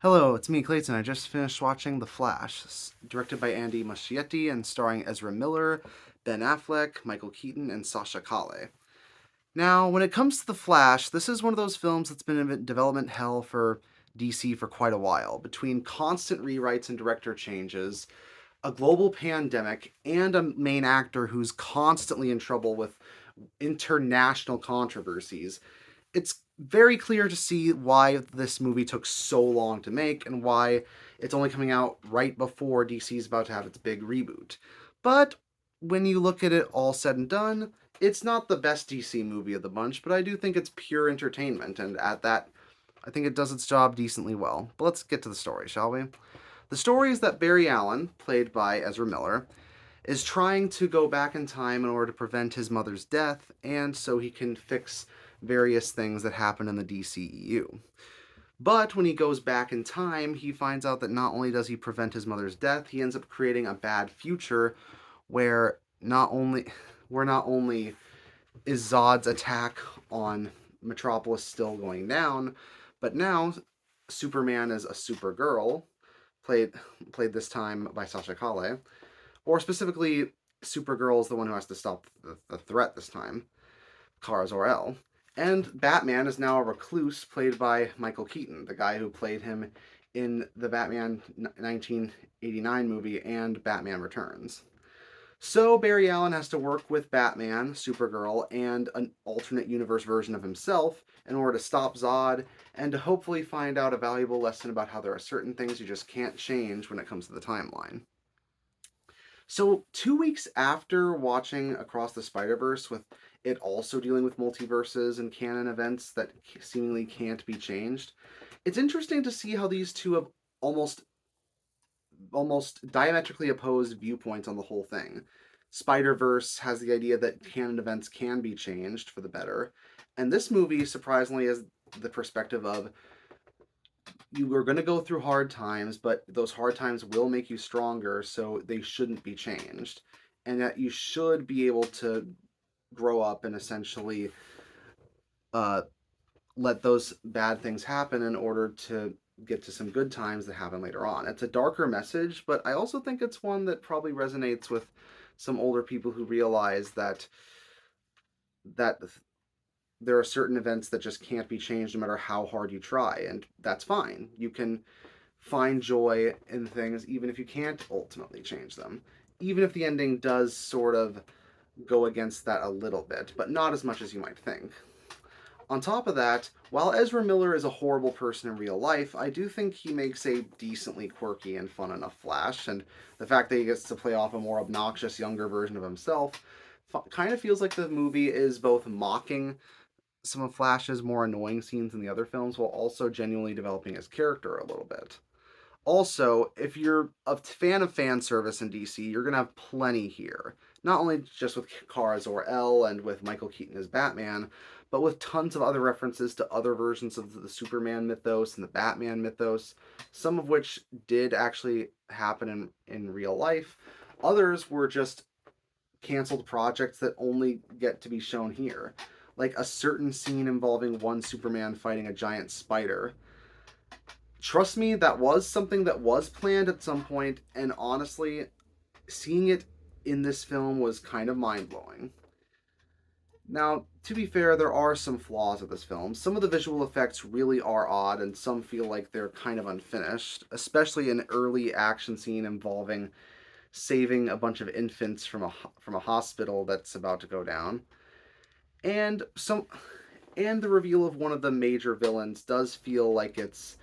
Hello, it's me, Clayton. I just finished watching The Flash, directed by Andy Muschietti and starring Ezra Miller, Ben Affleck, Michael Keaton, and Sasha Calle. Now, when it comes to The Flash, this is one of those films that's been in development hell for DC for quite a while. Between constant rewrites and director changes, a global pandemic, and a main actor who's constantly in trouble with international controversies, it's very clear to see why this movie took so long to make and why it's only coming out right before DC's about to have its big reboot. But when you look at it all said and done, it's not the best DC movie of the bunch, but I do think it's pure entertainment, and at that, I think it does its job decently well. But let's get to the story, shall we? The story is that Barry Allen, played by Ezra Miller, is trying to go back in time in order to prevent his mother's death, and so he can fix various things that happen in the DCEU. But when he goes back in time, he finds out that not only does he prevent his mother's death, he ends up creating a bad future where not only is Zod's attack on Metropolis still going down, but now Superman is a Supergirl, played played this time by Sasha Calle, or specifically, Supergirl is the one who has to stop the threat this time, Kara Zor-El. And Batman is now a recluse, played by Michael Keaton, the guy who played him in the Batman 1989 movie and Batman Returns. So Barry Allen has to work with Batman, Supergirl, and an alternate universe version of himself in order to stop Zod and to hopefully find out a valuable lesson about how there are certain things you just can't change when it comes to the timeline. So, 2 weeks after watching Across the Spider Verse, with it also dealing with multiverses and canon events that seemingly can't be changed, it's interesting to see how these two have almost almost diametrically opposed viewpoints on the whole thing. Spider Verse has the idea that canon events can be changed for the better, and this movie surprisingly has the perspective of you are going to go through hard times, but those hard times will make you stronger, so they shouldn't be changed. And that you should be able to grow up and essentially uh, let those bad things happen in order to get to some good times that happen later on. It's a darker message, but I also think it's one that probably resonates with some older people who realize that there are certain events that just can't be changed no matter how hard you try, and that's fine. You can find joy in things even if you can't ultimately change them. Even if the ending does sort of go against that a little bit, but not as much as you might think. On top of that, while Ezra Miller is a horrible person in real life, I do think he makes a decently quirky and fun enough Flash, and the fact that he gets to play off a more obnoxious, younger version of himself kind of feels like the movie is both mocking some of Flash's more annoying scenes in the other films while also genuinely developing his character a little bit. Also, if you're a fan of fan service in DC, you're gonna have plenty here. Not only just with Kara Zor-El and with Michael Keaton as Batman, but with tons of other references to other versions of the Superman mythos and the Batman mythos, some of which did actually happen in real life. Others were just canceled projects that only get to be shown here. Like a certain scene involving one Superman fighting a giant spider. Trust me, that was something that was planned at some point, and honestly, seeing it in this film was kind of mind blowing. Now, to be fair, there are some flaws with this film. Some of the visual effects really are odd, and some feel like they're kind of unfinished, especially an early action scene involving saving a bunch of infants from a hospital that's about to go down. And some and the reveal of one of the major villains does feel like it's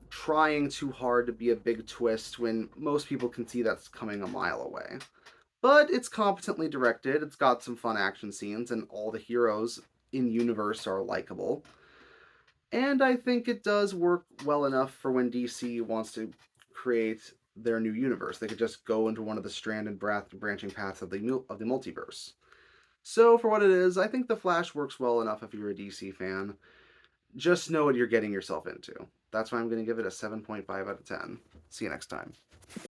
trying too hard to be a big twist when most people can see that's coming a mile away. But it's competently directed, it's got some fun action scenes, and all the heroes in universe are likable. And I think it does work well enough for when DC wants to create their new universe. They could just go into one of the stranded branching paths of the multiverse. So for what it is, I think The Flash works well enough if you're a DC fan. Just know what you're getting yourself into. That's why I'm going to give it a 7.5 out of 10. See you next time.